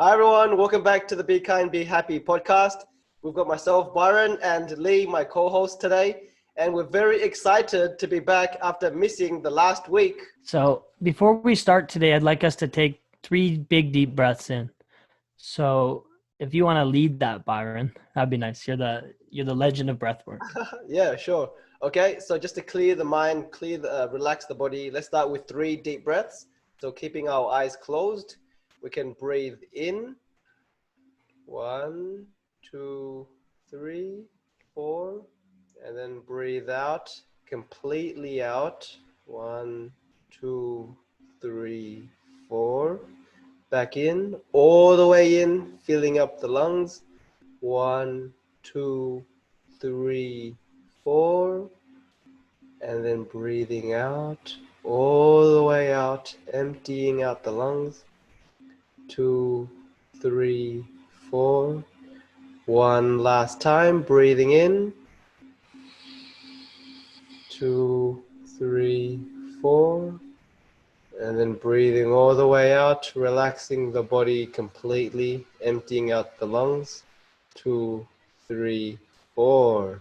Hi everyone, welcome back to the Be Kind, Be Happy podcast. We've got myself, Byron, and Lee, my co-host today, and we're very excited to be back after missing the last week. So before we start today, I'd like us to take 3 big deep breaths in. So if you want to lead that, Byron, that'd be nice. You're the legend of breathwork. Yeah, sure. Okay, so just to clear the mind, relax the body, let's start with 3 deep breaths. So keeping our eyes closed, we can breathe in. 1, 2, 3, 4, and then breathe out, completely out. 1, 2, 3, 4. Back in, all the way in, filling up the lungs. 1, 2, 3, 4. And then breathing out, all the way out, emptying out the lungs. 2, 3, 4. One last time, breathing in. 2, 3, 4. And then breathing all the way out, relaxing the body completely, emptying out the lungs. 2, 3, 4.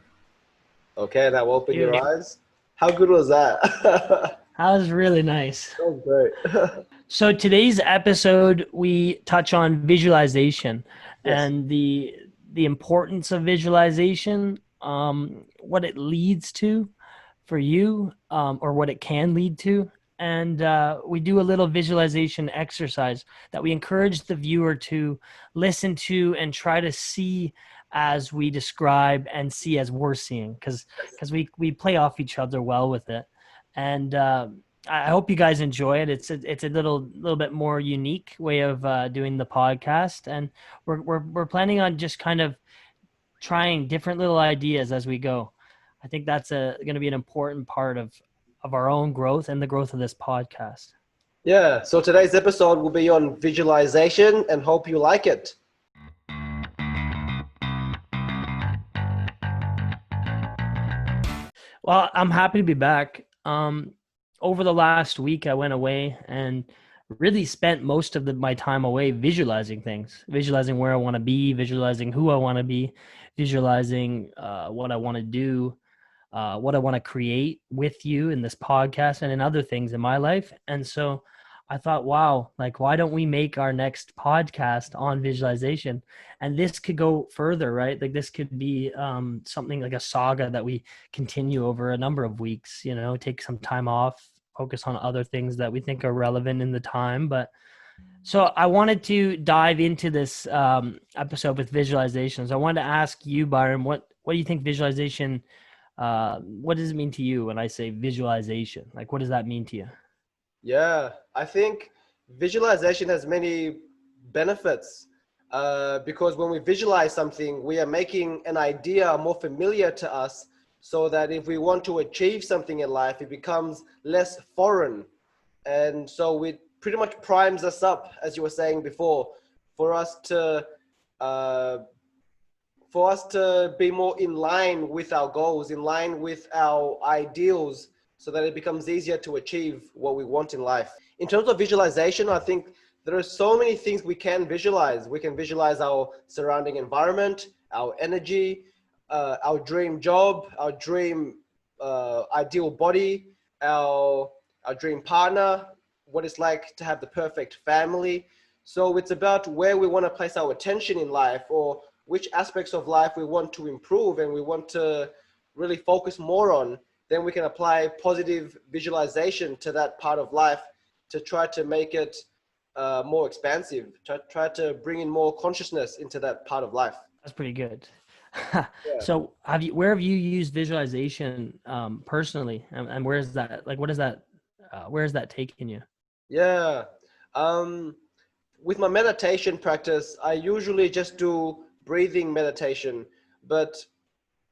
Okay, now open your eyes. How good was that? That was really nice. That was great. So today's episode, we touch on visualization Yes. and the importance of visualization, what it leads to for you, or what it can lead to. And we do a little visualization exercise that we encourage the viewer to listen to and try to see as we describe and see as we're seeing, because we play off each other well with it. And I hope you guys enjoy it. It's a little bit more unique way of doing the podcast, and we're planning on just kind of trying different little ideas as we go. I think that's going to be an important part of our own growth and the growth of this podcast. Yeah, so today's episode will be on visualization and hope you like it. Well, I'm happy to be back. Over the last week, I went away and really spent most of my time away visualizing things, visualizing where I want to be, visualizing who I want to be, visualizing what I want to do, what I want to create with you in this podcast and in other things in my life. And so I thought, wow, like, why don't we make our next podcast on visualization? And this could go further, right? Like, this could be something like a saga that we continue over a number of weeks, take some time off, focus on other things that we think are relevant in the time. But so I wanted to dive into this episode with visualizations. I wanted to ask you, Byron, what do you think visualization, what does it mean to you when I say visualization? Like, what does that mean to you? Yeah, I think visualization has many benefits because when we visualize something, we are making an idea more familiar to us so that if we want to achieve something in life, it becomes less foreign. And so it pretty much primes us up, as you were saying before, for us to be more in line with our goals, in line with our ideals, so that it becomes easier to achieve what we want in life. In terms of visualization, I think there are so many things we can visualize. We can visualize our surrounding environment, our energy, our dream job, our dream ideal body, our dream partner, what it's like to have the perfect family. So it's about where we want to place our attention in life, or which aspects of life we want to improve and we want to really focus more on. Then we can apply positive visualization to that part of life to try to make it more expansive, try to bring in more consciousness into that part of life. That's pretty good. Yeah. So where have you used visualization personally, and where is that, like, what is that, where is that taking you? Yeah. With my meditation practice, I usually just do breathing meditation, but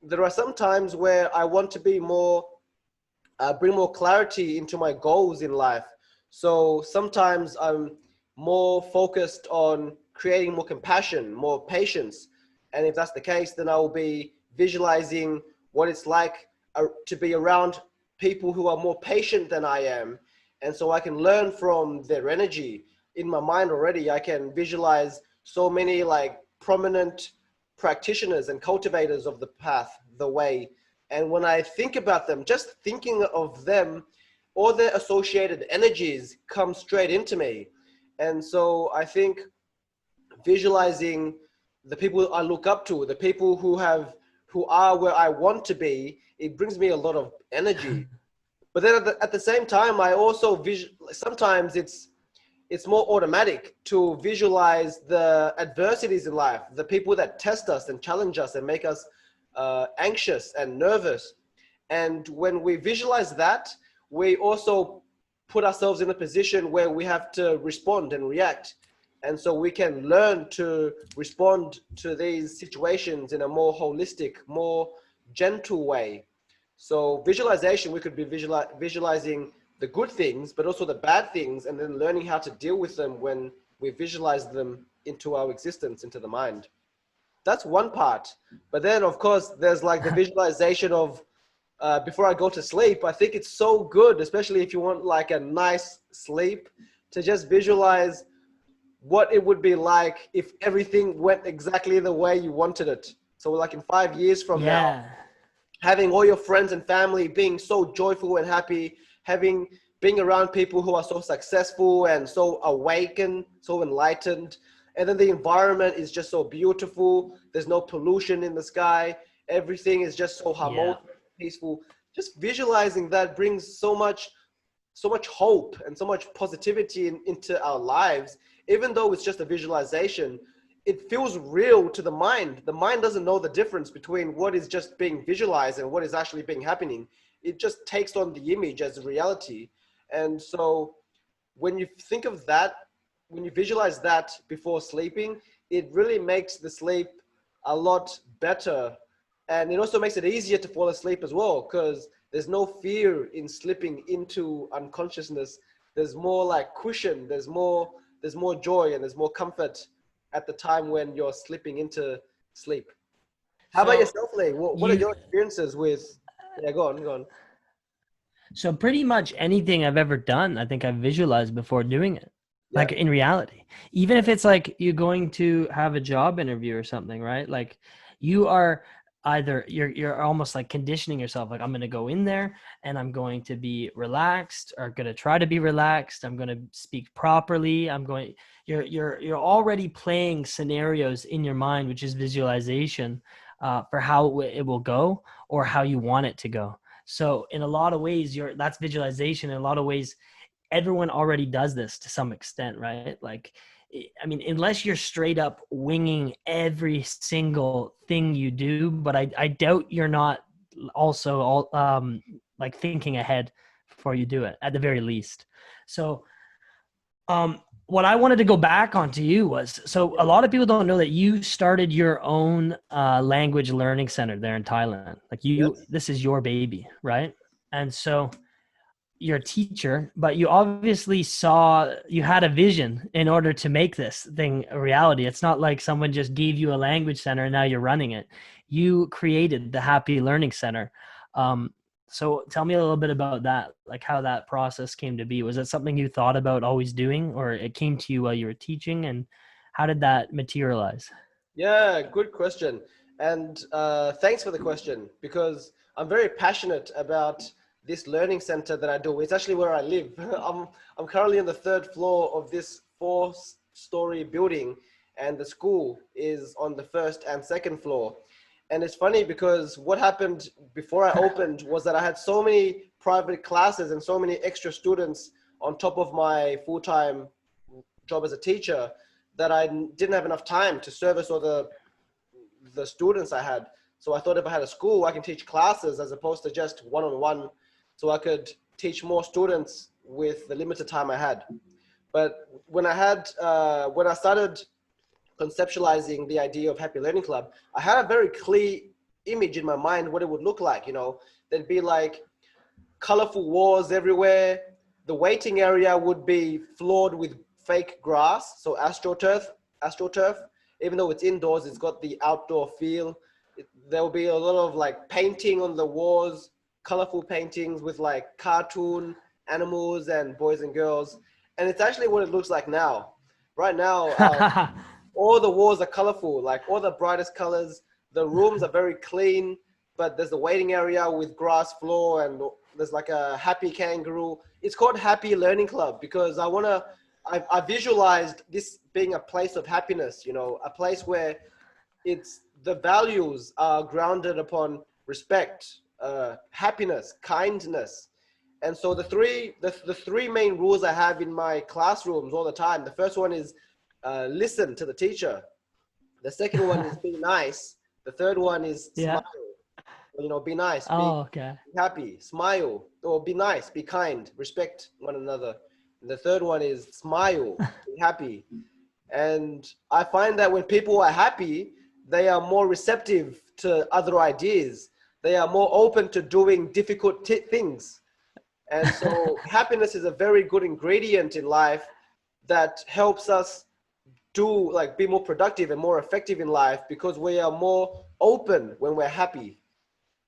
there are some times where I want to be more, bring more clarity into my goals in life. So sometimes I'm more focused on creating more compassion, more patience. And if that's the case, then I will be visualizing what it's like to be around people who are more patient than I am. And so I can learn from their energy. In my mind already, I can visualize so many like prominent practitioners and cultivators of the path, the way. And when I think about them, just thinking of them, all their associated energies come straight into me. And so I think visualizing the people I look up to, the people who are where I want to be, it brings me a lot of energy. But then at the same time, I also sometimes it's more automatic to visualize the adversities in life, the people that test us and challenge us and make us anxious and nervous. And when we visualize that, we also put ourselves in a position where we have to respond and react. And so we can learn to respond to these situations in a more holistic, more gentle way. So visualization, we could be visualizing the good things, but also the bad things, and then learning how to deal with them when we visualize them into our existence, into the mind. That's one part. But then, of course, there's like the visualization of before I go to sleep. I think it's so good, especially if you want like a nice sleep, to just visualize what it would be like if everything went exactly the way you wanted it. So like in 5 years from now, Yeah. having all your friends and family being so joyful and happy, being around people who are so successful and so awakened, so enlightened. And then the environment is just so beautiful. There's no pollution in the sky. Everything is just so Yeah. harmonious, peaceful. Just visualizing that brings so much hope and so much positivity into our lives. Even though it's just a visualization, it feels real to the mind. The mind doesn't know the difference between what is just being visualized and what is actually being happening. It just takes on the image as reality. And so when you think of that, when you visualize that before sleeping, it really makes the sleep a lot better. And it also makes it easier to fall asleep as well, because there's no fear in slipping into unconsciousness. There's more like cushion, there's more joy and there's more comfort at the time when you're slipping into sleep. How about So yourself, Lee? What are you your experiences with, yeah, go on. so pretty much anything I've ever done, I think I've visualized before doing it. Yeah, Like in reality. Even if it's like you're going to have a job interview or something, right? Like you are either you're almost like conditioning yourself, like I'm going to go in there and I'm going to be relaxed, or going to try to be relaxed. I'm going to speak properly. You're already playing scenarios in your mind, which is visualization, for how it will go or how you want it to go. So in a lot of ways, that's visualization. In a lot of ways, everyone already does this to some extent, right? Like, I mean, unless you're straight up winging every single thing you do, but I doubt you're not also like thinking ahead before you do it at the very least. So what I wanted to go back onto you was, so a lot of people don't know that you started your own language learning center there in Thailand. Like yes. this is your baby, right? And so you're a teacher, but you obviously you had a vision in order to make this thing a reality. It's not like someone just gave you a language center and now you're running it. You created the Happy Learning Center. Um, so tell me a little bit about that, like how that process came to be. Was it something you thought about always doing, or it came to you while you were teaching? And how did that materialize? Yeah, good question. And thanks for the question, because I'm very passionate about this learning center that I do. It's actually where I live. I'm currently on the third floor of this four-story building, and the school is on the first and second floor. And it's funny because what happened before I opened was that I had so many private classes and so many extra students on top of my full-time job as a teacher that I didn't have enough time to service all the students I had. So I thought if I had a school, I can teach classes as opposed to just one-on-one, so I could teach more students with the limited time I had. But when I started conceptualizing the idea of Happy Learning Club, I had a very clear image in my mind what it would look like. You know, there'd be like colorful walls everywhere. The waiting area would be floored with fake grass, so astroturf. Even though it's indoors, it's got the outdoor feel. There will be a lot of like painting on the walls, colorful paintings with like cartoon animals and boys and girls. And it's actually what it looks like now. Right now, all the walls are colorful, like all the brightest colors. The rooms are very clean, but there's the waiting area with grass floor, and there's like a happy kangaroo. It's called Happy Learning Club because I visualized this being a place of happiness, you know, a place where it's the values are grounded upon respect, happiness, kindness. And so the three main rules I have in my classrooms all the time. The first one is listen to the teacher. The second one is be nice. The third one is Yeah. smile. You know, be nice, Oh, okay. be happy, smile, or be nice, be kind, respect one another. And the third one is smile, be happy. And I find that when people are happy, they are more receptive to other ideas. They are more open to doing difficult things. And so happiness is a very good ingredient in life that helps us be more productive and more effective in life because we are more open when we're happy.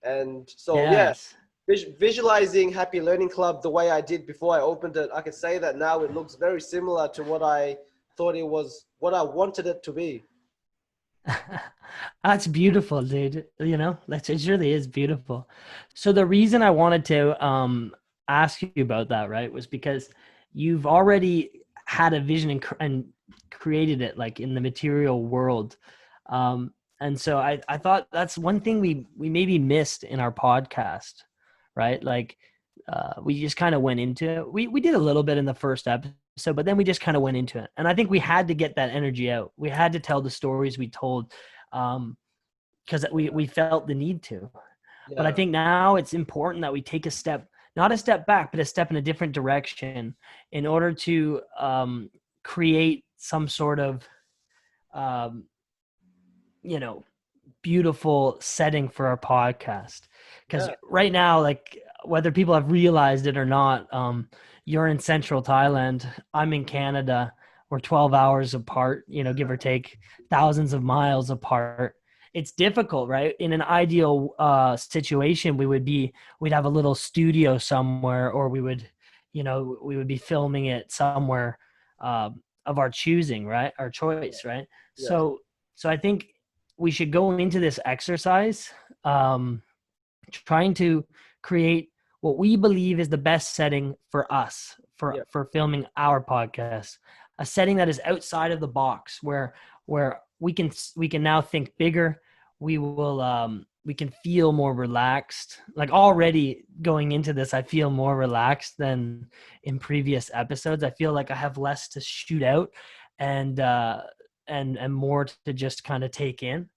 And so, yeah, Yes. visualizing Happy Learning Club the way I did before I opened it, I could say that now it looks very similar to what I thought it was, what I wanted it to be. That's beautiful, dude. You know, it really is beautiful. So the reason I wanted to ask you about that, right, was because you've already had a vision and created it like in the material world. And so I thought that's one thing we maybe missed in our podcast, right? Like we just kind of went into it. We did a little bit in the first episode, but then we just kind of went into it. And I think we had to get that energy out. We had to tell the stories we told because we felt the need to. But I Yeah, think now it's important that we take a step, not a step back, but a step in a different direction in order to create some sort of, um, you know, beautiful setting for our podcast. Because yeah, right now, like whether people have realized it or not, you're in central Thailand, I'm in Canada. We're 12 hours apart, you know, give or take thousands of miles apart. It's difficult, right? In an ideal situation, we'd have a little studio somewhere, or we would be filming it somewhere of our choosing, right? Our choice, right? yeah, So I think we should go into this exercise um, trying to create what we believe is the best setting for us yeah, for filming our podcast, a setting that is outside of the box where we can now think bigger. We can feel more relaxed. Like already going into this, I feel more relaxed than in previous episodes. I feel like I have less to shoot out and and more to just kind of take in.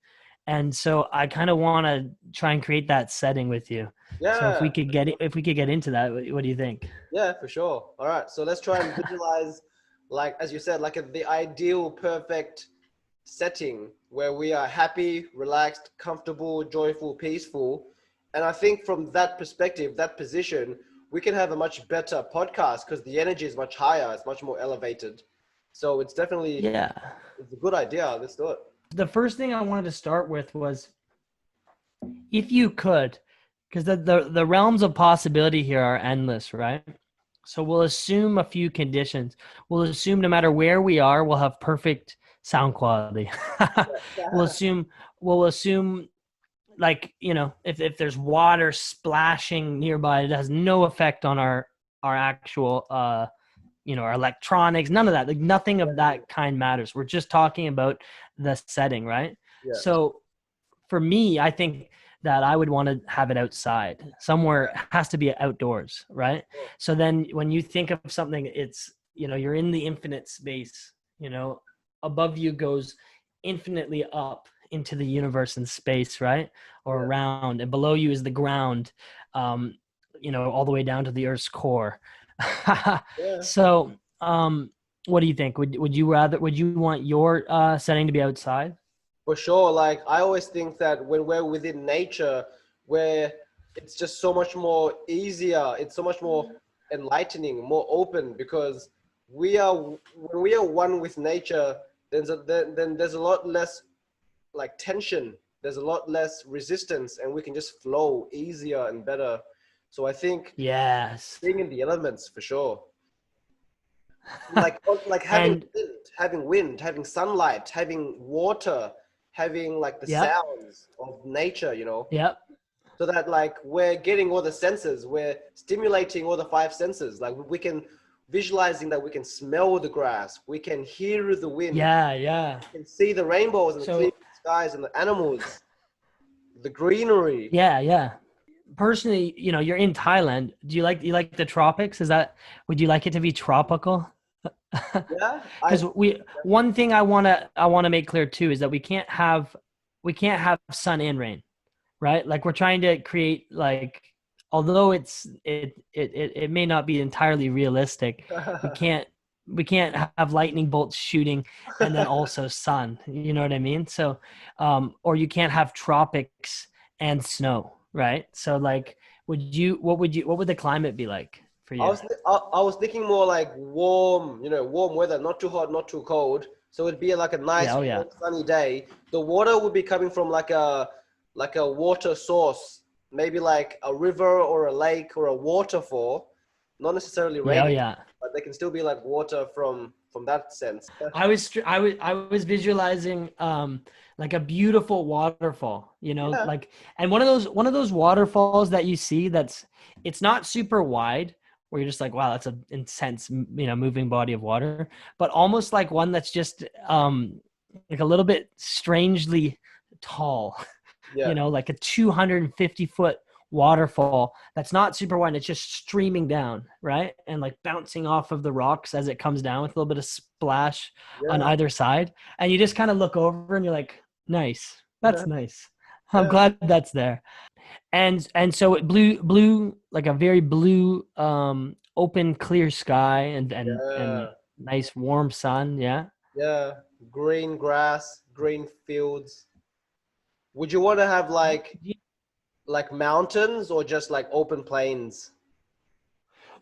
And so I kind of want to try and create that setting with you. So yeah, if we could get into that, what do you think? yeah, for sure. All right, so let's try and visualize, like as you said, like the ideal, perfect setting where we are happy, relaxed, comfortable, joyful, peaceful. And I think from that perspective, that position, we can have a much better podcast because the energy is much higher, it's much more elevated. So it's definitely Yeah. it's a good idea. Let's do it. The first thing I wanted to start with was if you could, because the realms of possibility here are endless, right? So we'll assume a few conditions. We'll assume no matter where we are, we'll have perfect sound quality. we'll Yeah, assume we'll assume like, you know, if there's water splashing nearby, it has no effect on our actual our electronics, none of that. Like nothing of that kind matters. We're just talking about the setting, right? yeah, So for me, I think that I would want to have it outside. Somewhere it has to be outdoors, right? So then when you think of something, it's, you know, you're in the infinite space, you know, above you goes infinitely up into the universe and space, right? Or yeah, around, and below you is the ground, um, all the way down to the earth's core. yeah. So, what do you think? Would you want your setting to be outside? For sure. Like I always think that when we're within nature, where it's just so much more easier, it's so much more enlightening, more open because when we are one with nature, then there's a lot less like tension. There's a lot less resistance, and we can just flow easier and better. So I think Yes. being in the elements for sure. like And having wind, having sunlight, having water, having like the yep, sounds of nature, you know, yep, so that like we're getting all the senses, we're stimulating all the five senses. Like we can visualizing that we can smell the grass, we can hear the wind, yeah, yeah. we can see the rainbows and the clear So skies and the animals, the greenery. yeah, yeah. Personally, you're in Thailand. Do you like the tropics? Would you like it to be tropical? Yeah, Because one thing I wanna make clear too is that we can't have sun and rain, right? Like we're trying to create like, although it may not be entirely realistic, we can't we can't have lightning bolts shooting and then also sun. You know what I mean? So, or you can't have tropics and snow, right? So like, what would the climate be like for I you? was I was thinking more like warm, you know, warm weather, not too hot, not too cold. So it'd be like a Yeah, nice oh yeah, warm, sunny day. The water would be coming from like a water source, maybe like a river or a lake or a waterfall, not necessarily yeah, oh raining, yeah. but they can still be like water from that sense. I was visualizing like a beautiful waterfall, Yeah, like, and one of those waterfalls that you see it's not super wide where you're just like, wow, that's an intense, moving body of water, but almost like one that's just like a little bit strangely tall, yeah, like a 250-foot waterfall that's not super wide. It's just streaming down, right? And like bouncing off of the rocks as it comes down with a little bit of splash on yeah, either side. And you just kind of look over and you're like, nice. That's nice. I'm yeah, glad that's there. And so it blue, like a very blue, open, clear sky and yeah, nice warm sun. Yeah. yeah. Green grass, green fields. Would you want to have like mountains or just like open plains?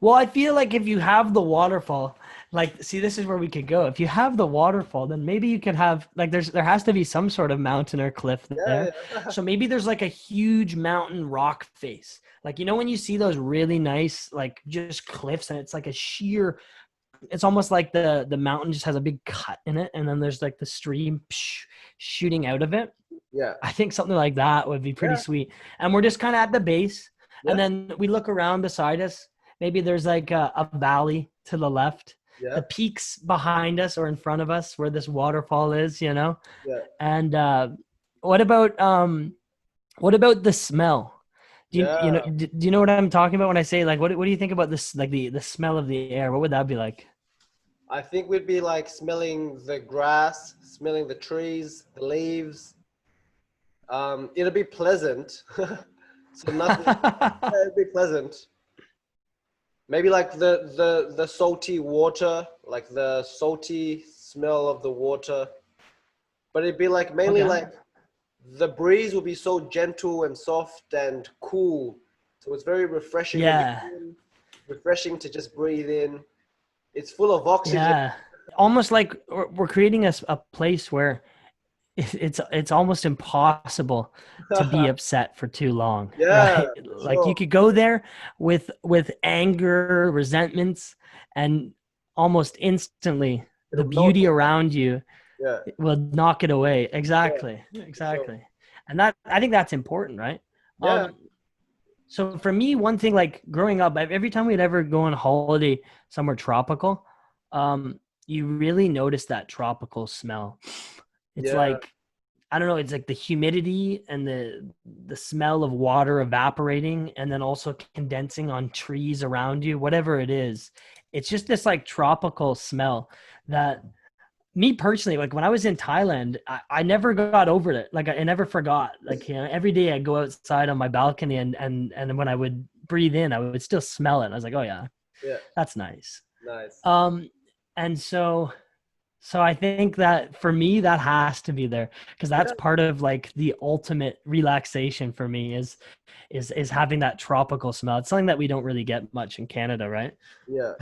Well, I feel like if you have the waterfall, like, see, this is where we could go. If you have the waterfall, then maybe you can have like there has to be some sort of mountain or cliff Yeah, there. yeah, So maybe there's like a huge mountain rock face. Like, when you see those really nice like just cliffs and it's like a sheer, it's almost like the mountain just has a big cut in it and then there's like the stream shooting out of it. yeah, I think something like that would be pretty yeah, sweet. And we're just kind of at the base. And yeah, then we look around beside us. Maybe there's like a valley to the left, yeah, the peaks behind us or in front of us where this waterfall is. yeah, And what about what about the smell? yeah. Do you know what I'm talking about when I say like what do you think about this, like the smell of the air? What would that be like? I think we'd be like smelling the grass, smelling the trees, the leaves. It'll be pleasant. So nothing. Yeah, it'd be pleasant. Maybe like the salty water, like the salty smell of the water. But it'd be like mainly Okay. like the breeze will be so gentle and soft and cool. So it's very refreshing to be Yeah. in, refreshing to just breathe in. It's full of oxygen. Yeah. Almost like we're creating a place where it's almost impossible to be upset for too long, Yeah, right? for Like you sure. could go there with anger, resentments, and almost instantly the It'll melt beauty it down. around you Yeah, will knock it away. yeah, Exactly. for sure. Exactly. And that, I think that's important, right? Yeah, So for me, one thing, like growing up, every time we'd ever go on holiday somewhere tropical, you really notice that tropical smell. It's yeah, like, I don't know, it's like the humidity and the smell of water evaporating and then also condensing on trees around you, whatever it is. It's just this like tropical smell that, me personally, like when I was in Thailand, I never got over it. Like I never forgot. Like, every day I go outside on my balcony and when I would breathe in, I would still smell it. And I was like, oh yeah, yeah. that's nice. Nice. Um, and so I think that for me, that has to be there because that's Yeah, part of like the ultimate relaxation for me is having that tropical smell. It's something that we don't really get much in Canada, right? yeah.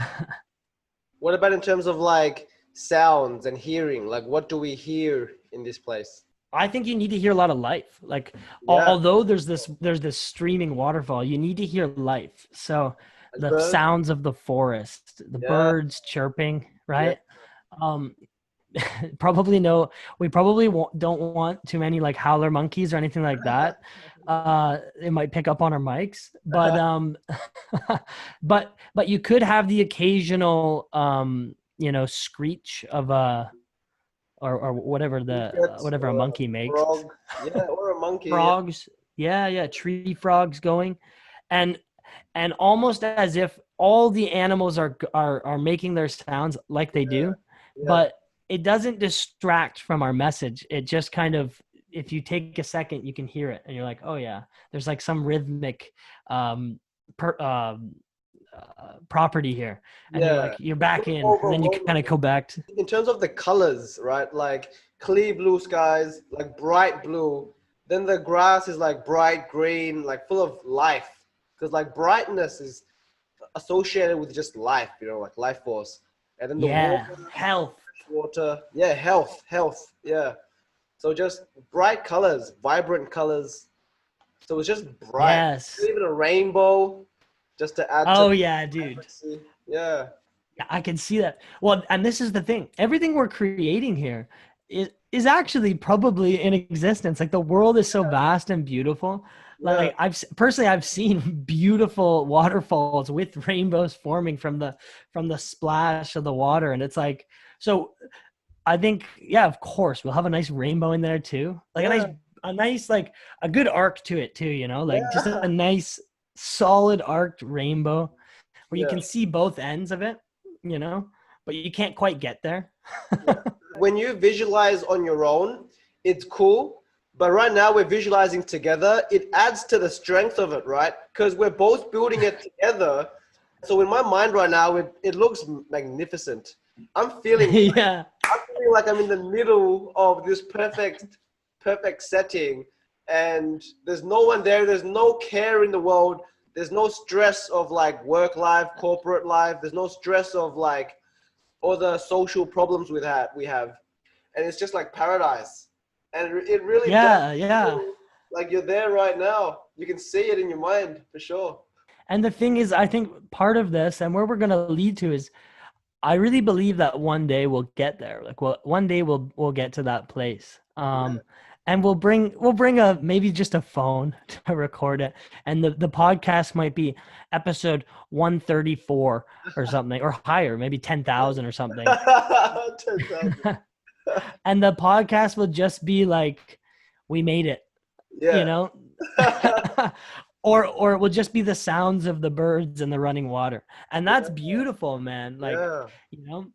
What about in terms of like sounds and hearing? Like, what do we hear in this place? I think you need to hear a lot of life. Like, Yeah, although there's this streaming waterfall, you need to hear life. So Like the birds. sounds of the forest, the Yeah. birds chirping, Yeah. right? Um, probably no, we probably don't want too many like howler monkeys or anything like that. It might pick up on our mics, but but you could have the occasional screech of a or whatever Crickets whatever a or a monkey makes. frog. Yeah, or a monkey. Yeah. Frogs, yeah, tree frogs going, and almost as if all the animals are making their sounds like they do, Yeah. but it doesn't distract from our message. It just kind of, if you take a second, you can hear it and you're like, oh yeah, there's like some rhythmic um per, property here, and Yeah. you're It's back not in, and then you kind of overwhelming. go back to, In terms of the colors, right? Like clear blue skies, like bright blue. Then the grass is like bright green, like full of life. Because like brightness is associated with just life, like life force. And then the water, yeah, health. fresh water, yeah, health, yeah. So just bright colors, vibrant colors. So it's just bright. Yes. Even a rainbow, just to add to Oh the yeah, dude. vibrancy. Yeah, Yeah, I can see that. Well, and this is the thing. Everything we're creating here is actually probably in existence. Like the world is so vast and beautiful. yeah, Like I've seen beautiful waterfalls with rainbows forming from the splash of the water, and it's like, so I think, yeah, of course we'll have a nice rainbow in there too. Like yeah, a nice like a good arc to it too, like just yeah, a nice solid arced rainbow where you yeah. can see both ends of it, but you can't quite get there. When you visualize on your own, it's cool. But right now we're visualizing together. It adds to the strength of it, right? Because we're both building it together. So in my mind right now, it looks magnificent. I'm feeling Yeah. I'm feeling like I'm in the middle of this perfect setting, and there's no one there. There's no care in the world. There's no stress of like work life, corporate life. There's no stress of like all the social problems we have, and it's just like paradise. And it really does Yeah. Yeah. feel like you're there right now. You can see it in your mind for sure. And the thing is, I think part of this and where we're going to lead to is I really believe that one day we'll get there. Like, well, one day we'll get to that place. And we'll bring a maybe just a phone to record it, and the podcast might be episode 134 or something, or higher, maybe 10,000 or something. 10,000. And the podcast will just be like, we made it, you Yeah. know, or it will just be the sounds of the birds and the running water, and that's beautiful, man. Like, Yeah. you know.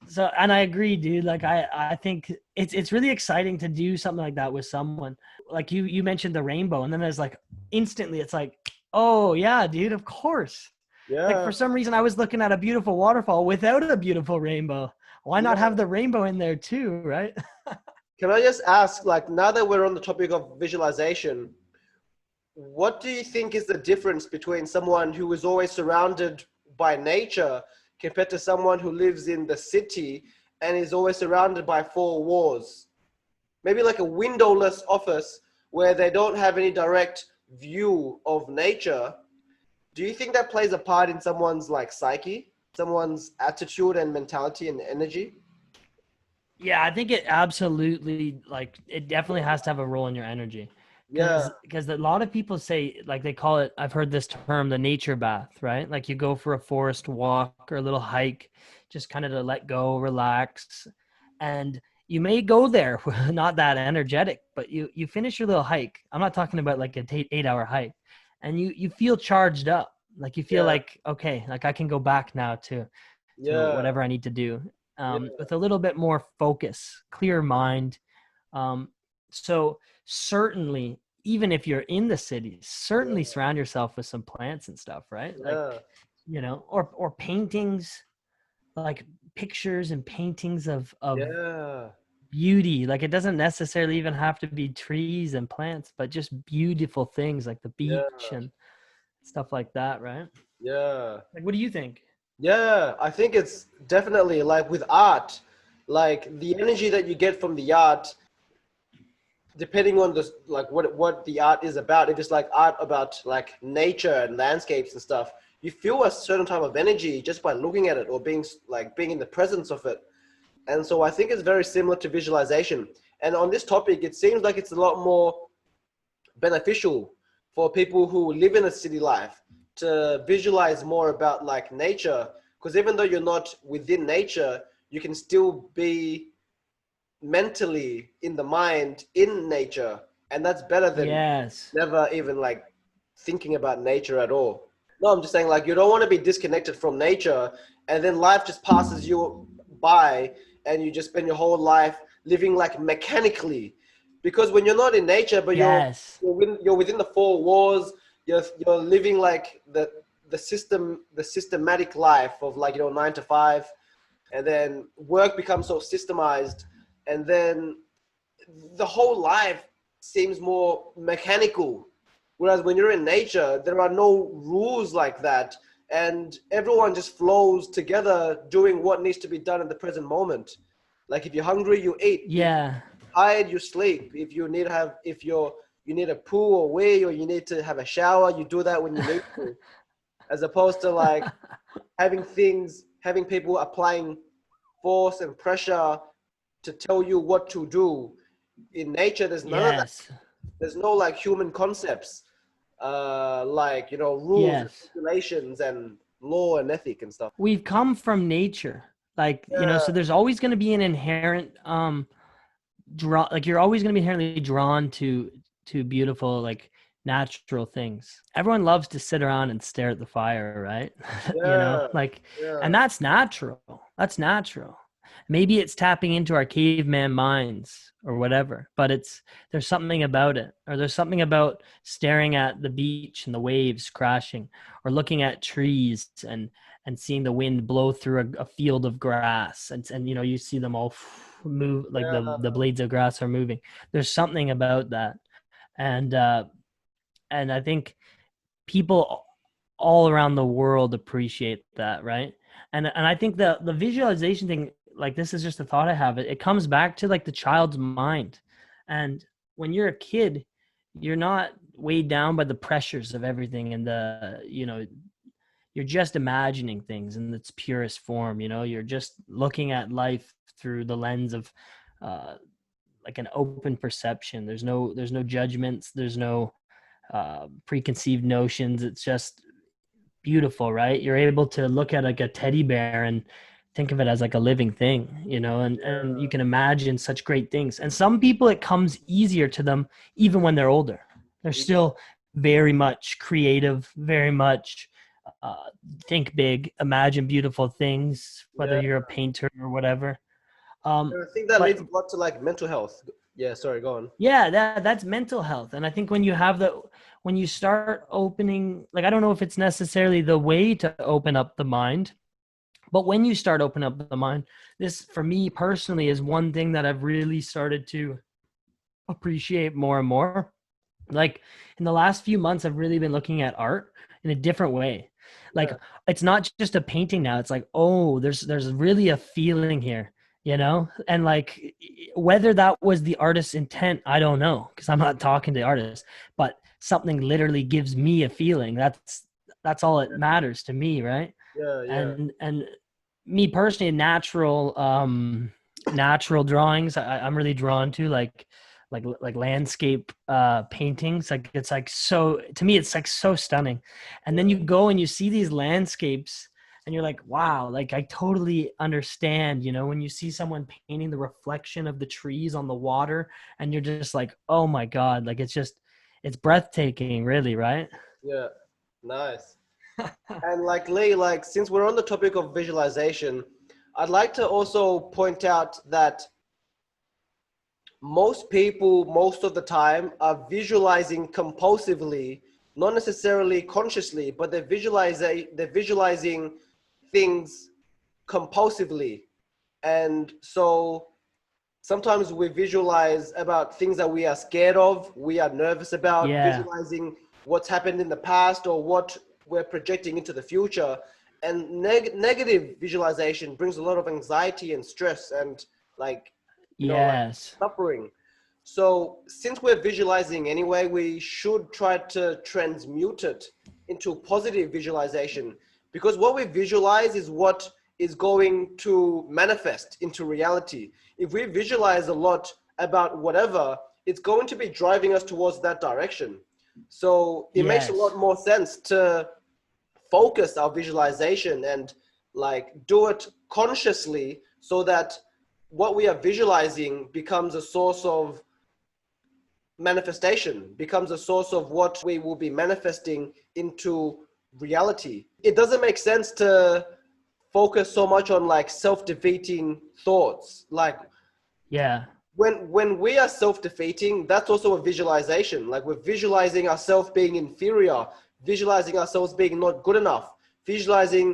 So, and I agree, dude. Like, I think it's really exciting to do something like that with someone. Like you mentioned the rainbow, and then there's like instantly, it's like, oh yeah, dude, of course. Like Yeah. for some reason, I was looking at a beautiful waterfall without a beautiful rainbow. Why not Yeah. have the rainbow in there too, right? Can I just ask, like, now that we're on the topic of visualization, what do you think is the difference between someone who is always surrounded by nature compared to someone who lives in the city and is always surrounded by four walls? Maybe like a windowless office where they don't have any direct view of nature. Do you think that plays a part in someone's like psyche, someone's attitude and mentality and energy? Yeah, I think it absolutely, like, it definitely has to have a role in your energy. Yeah, Because a lot of people say, like, they call it, I've heard this term, the nature bath, right? Like you go for a forest walk or a little hike, just kind of to let go, relax. And you may go there not that energetic, but you finish your little hike. I'm not talking about like an 8 hour hike, and you feel charged up. Like you feel yeah, like, okay, like I can go back now to yeah, whatever I need to do, yeah, with a little bit more focus, clear mind. Um, so certainly, even if you're in the city, certainly surround yourself with some plants and stuff, right? Like, yeah, or paintings, like pictures and paintings of yeah, beauty. Like it doesn't necessarily even have to be trees and plants, but just beautiful things like the yeah, beach and stuff like that, right? yeah. Like, what do you think? Yeah, I think it's definitely like with art, like the energy that you get from the art, depending on the like what the art is about. If it's like art about like nature and landscapes and stuff, you feel a certain type of energy just by looking at it or being in the presence of it. And so I think it's very similar to visualization. And on this topic, it seems like it's a lot more beneficial for people who live in a city life to visualize more about like nature, because even though you're not within nature, you can still be mentally in the mind in nature, and that's better than Yes. never even like thinking about nature at all. No, I'm just saying, like, you don't want to be disconnected from nature and then life just passes you by and you just spend your whole life living like mechanically. Because when you're not in nature, but Yes. you're within the four walls, you're living like the systematic life of, like, 9 to 5, and then work becomes so systemized, and then the whole life seems more mechanical. Whereas when you're in nature, there are no rules like that, and everyone just flows together doing what needs to be done in the present moment. Like, if you're hungry, you eat. If Yeah. you're tired, you sleep. If you need a poo or wee, or you need to have a shower, you do that when you need to. As opposed to like having people applying force and pressure to tell you what to do. In nature, there's none of that. Yes. There's no like human concepts, like, rules and Yes. regulations and law and ethic and stuff. We've come from nature. Like, so Yeah, there's always going to be an inherent like you're always going to be inherently drawn to beautiful, like, natural things. Everyone loves to sit around and stare at the fire, right? yeah, Like, and yeah. that's natural. Maybe it's tapping into our caveman minds or whatever, but there's something about it. Or there's something about staring at the beach and the waves crashing, or looking at trees and seeing the wind blow through a field of grass, and you see them all move, like the blades of grass are moving. There's something about that. And I think people all around the world appreciate that, right? And I think the visualization thing, like, this is just a thought I have. It comes back to like the child's mind. And when you're a kid, you're not weighed down by the pressures of everything, and you're just imagining things in its purest form. You're just looking at life through the lens of uh, like an open perception. There's no judgments. There's no preconceived notions. It's just beautiful, right? You're able to look at like a teddy bear and think of it as like a living thing, and you can imagine such great things. And some people, it comes easier to them even when they're older. They're still very much creative, very much think big, imagine beautiful things, whether Yeah. you're a painter or whatever. I think that But leads a lot to like mental health. Yeah, sorry, go on. yeah, that's mental health. And I think when you start opening, like, I don't know if it's necessarily the way to open up the mind, but when you start opening up the mind, this for me personally is one thing that I've really started to appreciate more and more. Like, in the last few months, I've really been looking at art in a different way. Like, Yeah, it's not just a painting now. It's like, oh, there's really a feeling here, and like, whether that was the artist's intent, I don't know, because I'm not talking to the artist, but something literally gives me a feeling. That's all it matters to me, right? yeah, yeah. And me personally, natural drawings, I'm really drawn to, like landscape paintings. Like, it's like, so to me it's like so stunning. And then you go and you see these landscapes and you're like, wow, like, I totally understand, when you see someone painting the reflection of the trees on the water, and you're just like, oh my God, like, it's breathtaking, really, right? Yeah, nice. And like, Lee, like, since we're on the topic of visualization, I'd like to also point out that most people, most of the time, are visualizing compulsively, not necessarily consciously, but they're visualizing things compulsively. And so sometimes we visualize about things that we are scared of, we are nervous about, Yeah. visualizing what's happened in the past or what we're projecting into the future. And negative visualization brings a lot of anxiety and stress and, like, like Yes. suffering. So since we're visualizing anyway, we should try to transmute it into positive visualization, because what we visualize is what is going to manifest into reality. If we visualize a lot about whatever, it's going to be driving us towards that direction. So it makes a lot Yes. more sense to focus our visualization and like do it consciously, so that what we are visualizing becomes a source of manifestation, becomes a source of what we will be manifesting into reality. It doesn't make sense to focus so much on like self-defeating thoughts. Like Yeah. when we are self-defeating, that's also a visualization. Like we're visualizing ourselves being inferior, visualizing ourselves being not good enough, visualizing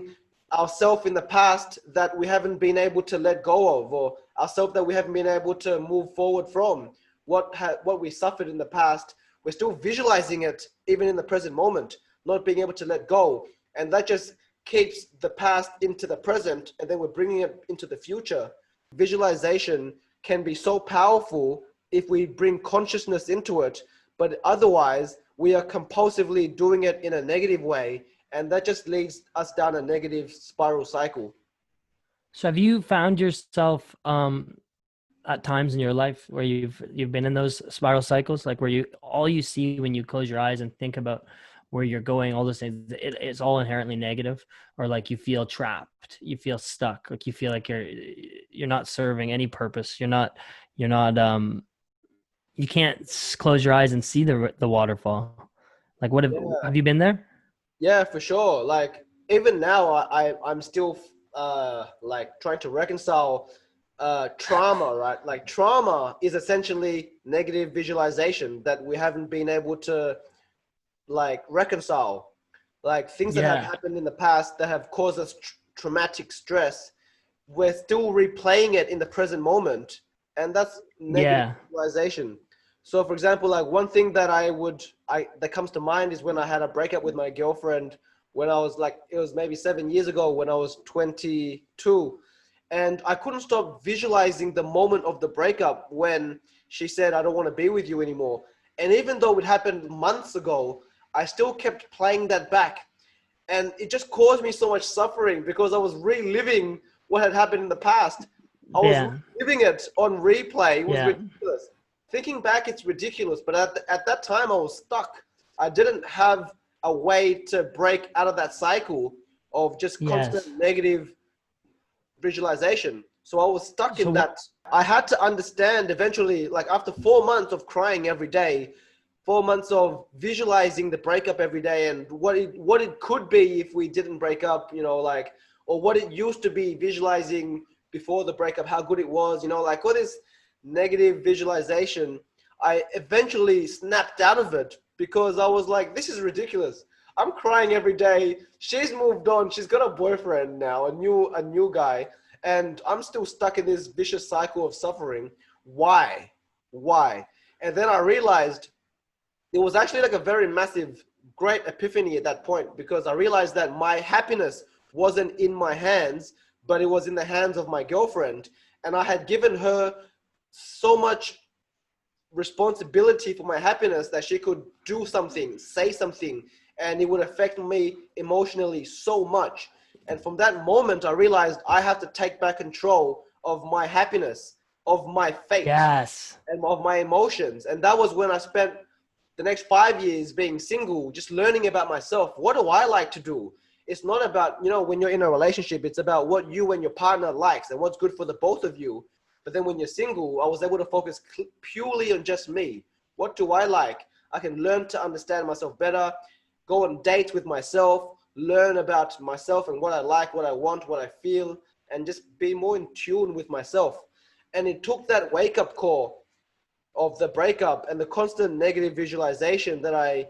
ourselves in the past that we haven't been able to let go of, or ourselves that we haven't been able to move forward from. What we suffered in the past, we're still visualizing it even in the present moment, not being able to let go. And that just keeps the past into the present, and then we're bringing it into the future. Visualization can be so powerful if we bring consciousness into it, but otherwise we are compulsively doing it in a negative way, and that just leads us down a negative spiral cycle. So have you found yourself at times in your life where you've been in those spiral cycles, like where you all you see when you close your eyes and think about where you're going, all those things, it's all inherently negative, or like you feel trapped, you feel stuck, like you feel like you're not serving any purpose, you're not you can't close your eyes and see the waterfall. Like what have you been there? Yeah, for sure. Like even now, I'm still like trying to reconcile trauma, right? Like trauma is essentially negative visualization that we haven't been able to like reconcile. Like things that have Yeah. happened in the past that have caused us traumatic stress, we're still replaying it in the present moment, and that's negative Yeah. visualization. So for example, like one thing that I that comes to mind is when I had a breakup with my girlfriend, when I was like, it was maybe 7 years ago, when I was 22, and I couldn't stop visualizing the moment of the breakup when she said, I don't want to be with you anymore. And even though it happened months ago, I still kept playing that back, and it just caused me so much suffering because I was reliving what had happened in the past. I was Yeah. reliving it on replay. It was Yeah. ridiculous. Thinking back, it's ridiculous. But at that time, I was stuck. I didn't have a way to break out of that cycle of just constant Yes. negative visualization. So I was stuck in So what? that. I had to understand eventually, like after 4 months of crying every day, 4 months of visualizing the breakup every day and what it could be if we didn't break up, like, or what it used to be, visualizing before the breakup, how good it was, like all this negative visualization. I eventually snapped out of it because I was like, this is ridiculous. I'm crying every day. She's moved on. She's got a boyfriend now, a new guy, and I'm still stuck in this vicious cycle of suffering. Why? Why? And then I realized it was actually like a very massive, great epiphany at that point, because I realized that my happiness wasn't in my hands, but it was in the hands of my girlfriend. And I had given her so much responsibility for my happiness that she could do something, say something, and it would affect me emotionally so much. And from that moment, I realized I have to take back control of my happiness, of my fate, Yes. and of my emotions. And that was when I spent the next 5 years being single, just learning about myself. What do I like to do? It's not about, when you're in a relationship, it's about what you and your partner likes and what's good for the both of you. But then when you're single, I was able to focus purely on just me. What do I like? I can learn to understand myself better, go on dates with myself, learn about myself and what I like, what I want, what I feel, and just be more in tune with myself. And it took that wake-up call of the breakup and the constant negative visualization that I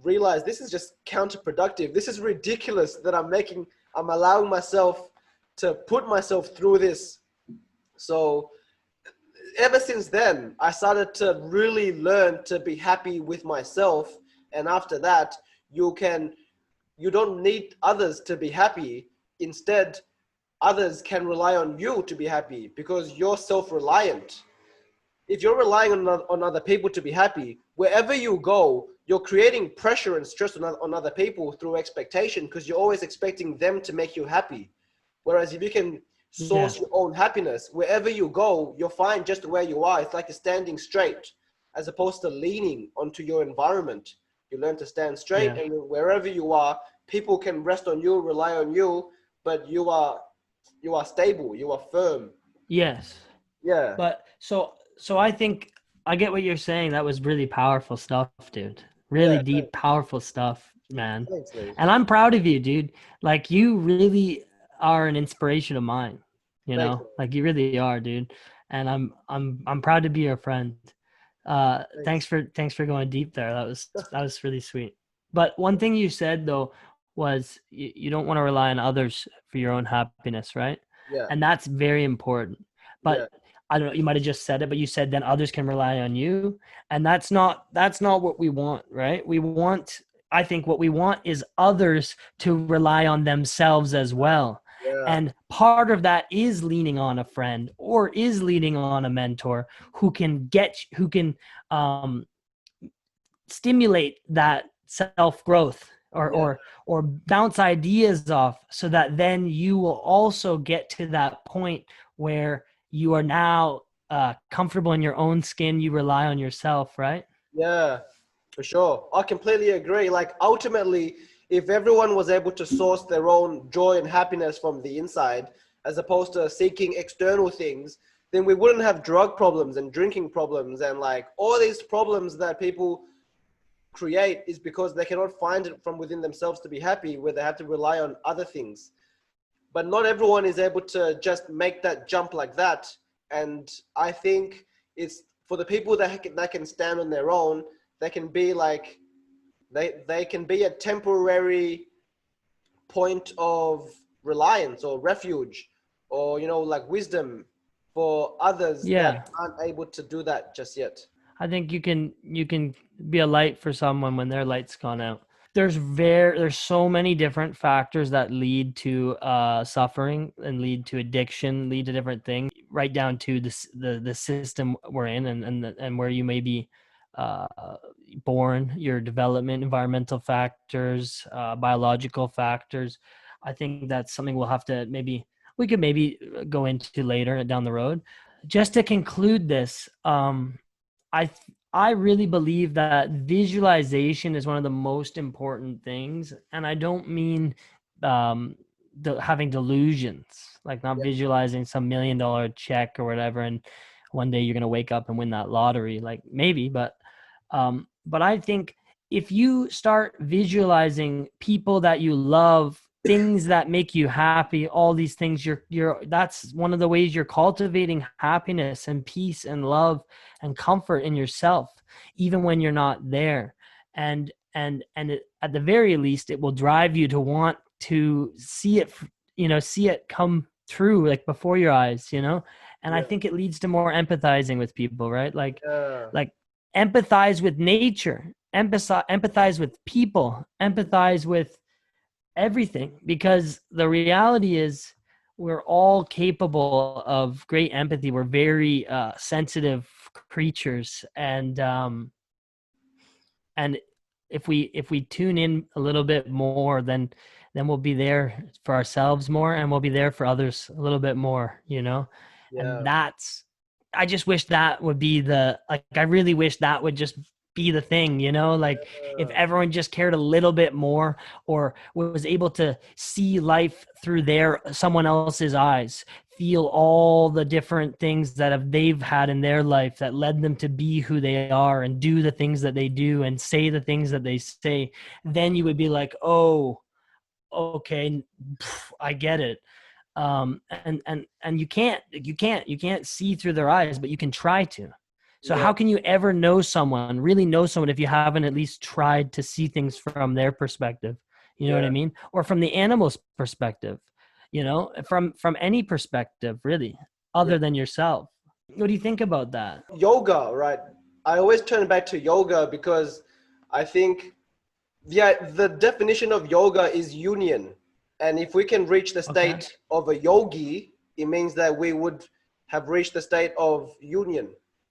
realized this is just counterproductive. This is ridiculous that I'm allowing myself to put myself through this. So ever since then, I started to really learn to be happy with myself. And after that, you don't need others to be happy. Instead, others can rely on you to be happy because you're self-reliant. if you're relying on other people to be happy, wherever you go, you're creating pressure and stress on other people through expectation, because you're always expecting them to make you happy. Whereas if you can Yeah. source your own happiness, wherever you go, you're fine just where you are. It's like you're standing straight as opposed to leaning onto your environment. You learn to stand straight, Yeah. and wherever you are, people can rest on you, rely on you, but you are stable, you are firm. Yes. Yeah. But so I think I get what you're saying. That was really powerful stuff, dude. Really Yeah. deep, powerful stuff, man. Thanks, Lee. And I'm proud of you, dude. Like you really are an inspiration of mine. You Thanks. know, like you really are, dude. And I'm proud to be your friend. Thanks. Thanks for going deep there. That was really sweet. But one thing you said though was you don't want to rely on others for your own happiness, right? Yeah. And that's very important. Yeah. But I don't know, you might have just said it, but you said then others can rely on you. And that's not what we want, right? I think what we want is others to rely on themselves as well. Yeah. And part of that is leaning on a friend or is leaning on a mentor who can um, stimulate that self growth Yeah. or bounce ideas off so that then you will also get to that point where you are now comfortable in your own skin. You rely on yourself, right? Yeah. For sure. I completely agree. Like ultimately, if everyone was able to source their own joy and happiness from the inside, as opposed to seeking external things, then we wouldn't have drug problems and drinking problems and like all these problems that people create is because they cannot find it from within themselves to be happy, where they have to rely on other things. But not everyone is able to just make that jump like that. And I think it's for the people that can stand on their own, they can be like, they can be a temporary point of reliance or refuge or, like wisdom for others that Yeah. aren't able to do that just yet. I think you can be a light for someone when their light's gone out. There's so many different factors that lead to suffering and lead to addiction, lead to different things, right down to the system we're in and where you may be uh, born, your development, environmental factors, biological factors. I think that's something we could maybe go into later down the road. Just to conclude this, I I really believe that visualization is one of the most important things, and I don't mean um, having delusions, like not Yeah, visualizing some $1 million check or whatever, and one day you're gonna wake up and win that lottery, like maybe, but I think if you start visualizing people that you love, things that make you happy, all these things, that's one of the ways you're cultivating happiness and peace and love and comfort in yourself, even when you're not there. At the very least, it will drive you to want to see it come through like before your eyes. And I yeah, think it leads to more empathizing with people, right? yeah, Like empathize with nature, empathize with people, empathize with everything, because the reality is we're all capable of great empathy. We're very sensitive creatures, and if we tune in a little bit more, then we'll be there for ourselves more, and we'll be there for others a little bit more. And yeah, that's, I just wish that would be I really wish that would just be the thing. Like if yeah, everyone just cared a little bit more, or was able to see life through someone else's eyes, feel all the different things they've had in their life that led them to be who they are and do the things that they do and say the things that they say, then you would be like, oh, okay, I get it. And you can't see through their eyes, but you can try to. So yeah, how can you ever really know someone, if you haven't at least tried to see things from their perspective? You know what I yeah, mean? Or from the animal's perspective, from any perspective, really, yeah. other than yourself. What do you think about that? Yoga, right? I always turn back to yoga because I think, yeah, the definition of yoga is union. And if we can reach the Okay. state of a yogi, it means that we would have reached the state of union.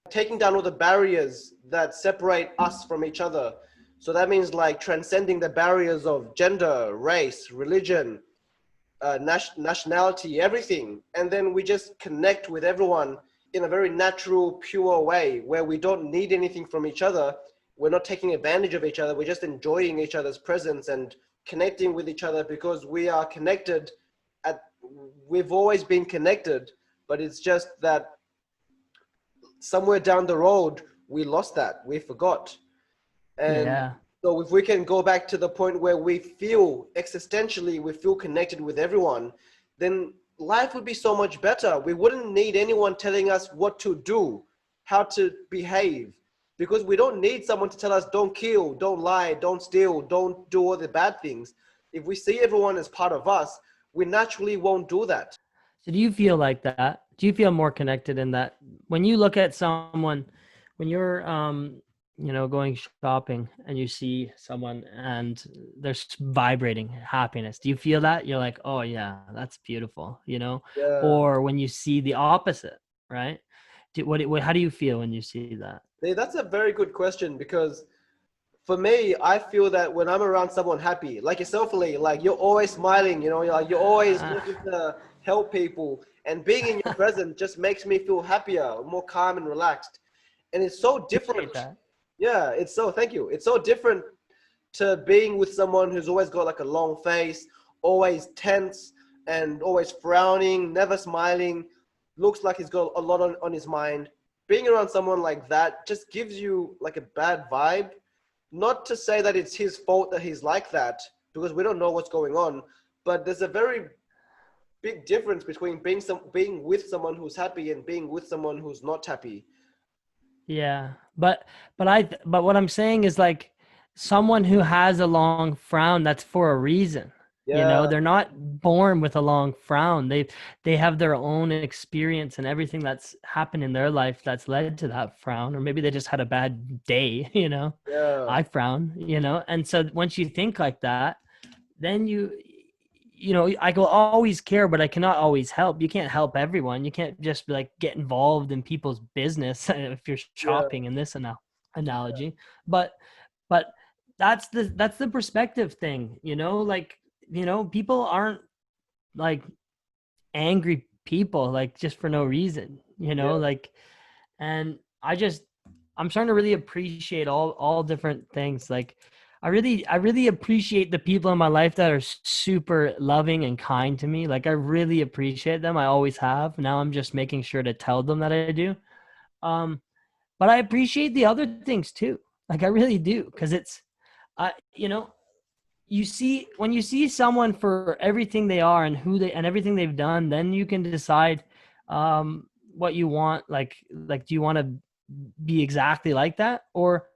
taking down all the barriers that separate us from each other. So that means like transcending the barriers of gender, race, religion, nationality, everything. And then we just connect with everyone in a very natural, pure way where we don't need anything from each other. We're not taking advantage of each other. We're just enjoying each other's presence and connecting with each other because we are connected. We've always been connected, but it's just that somewhere down the road, we lost that. We forgot. And Yeah. so if we can go back to the point where we feel existentially, we feel connected with everyone, then life would be so much better. We wouldn't need anyone telling us what to do, how to behave, because we don't need someone to tell us don't kill, don't lie, don't steal, don't do all the bad things. If we see everyone as part of us, we naturally won't do that. So do you feel like that? Do you feel more connected in that when you look at someone, when you're going shopping and you see someone and they're vibrating happiness, do you feel that? You're like, oh yeah, that's beautiful, Yeah. or when you see the opposite, right? How do you feel when you see that? Hey, that's a very good question because for me, I feel that when I'm around someone happy, like yourself, Lee, like you're always smiling, you're always looking to help people, and being in your presence just makes me feel happier, more calm and relaxed. And it's so different. Appreciate that. Yeah, thank you. It's so different to being with someone who's always got like a long face, always tense and always frowning, never smiling, looks like he's got a lot on his mind. Being around someone like that just gives you like a bad vibe. Not to say that it's his fault that he's like that, because we don't know what's going on, but there's a very big difference between being with someone who's happy and being with someone who's not happy. Yeah, but what I'm saying is like someone who has a long frown, that's for a reason. Yeah, They're not born with a long frown. They have their own experience and everything that's happened in their life that's led to that frown, or maybe they just had a bad day. yeah, I frown, and so once you think like that, then I will always care, but I cannot always help. You can't help everyone. You can't just be like get involved in people's business if you're yeah, shopping in this analogy. But but that's the perspective thing, like, people aren't like angry people like just for no reason, yeah, like, and I'm starting to really appreciate all different things. Like I really appreciate the people in my life that are super loving and kind to me. Like I really appreciate them. I always have. Now I'm just making sure to tell them that I do. Um, but I appreciate the other things too. Like I really do, because it's, I you see, when you see someone for everything they are and who they and everything they've done, then you can decide what you want. Like do you want to be exactly like that, or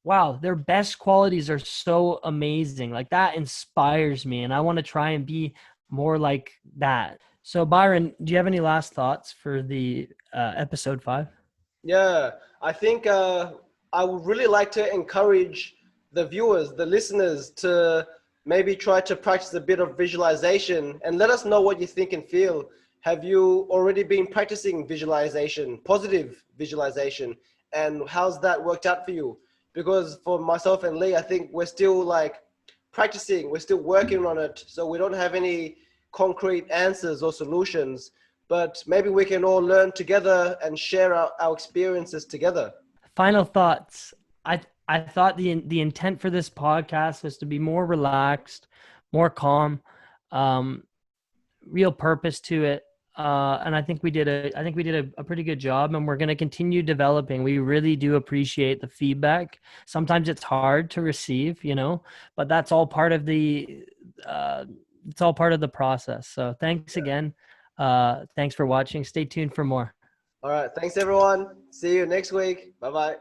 wow, their best qualities are so amazing, like that inspires me and I want to try and be more like that. So Byron, do you have any last thoughts for the episode 5? yeah. I think I would really like to encourage the viewers, the listeners, to maybe try to practice a bit of visualization and let us know what you think and feel. Have you already been practicing visualization, positive visualization, and how's that worked out for you? Because for myself and Lee, I think we're still like practicing, we're still working on it, so we don't have any concrete answers or solutions, but maybe we can all learn together and share our experiences together. Final thoughts. I thought the intent for this podcast was to be more relaxed, more calm, um, real purpose to it. And I think we did a pretty good job, and we're going to continue developing. We really do appreciate the feedback. Sometimes it's hard to receive, but that's all part of uh, it's all part of the process. So thanks again. Thanks for watching. Stay tuned for more. All right. Thanks, everyone. See you next week. Bye bye.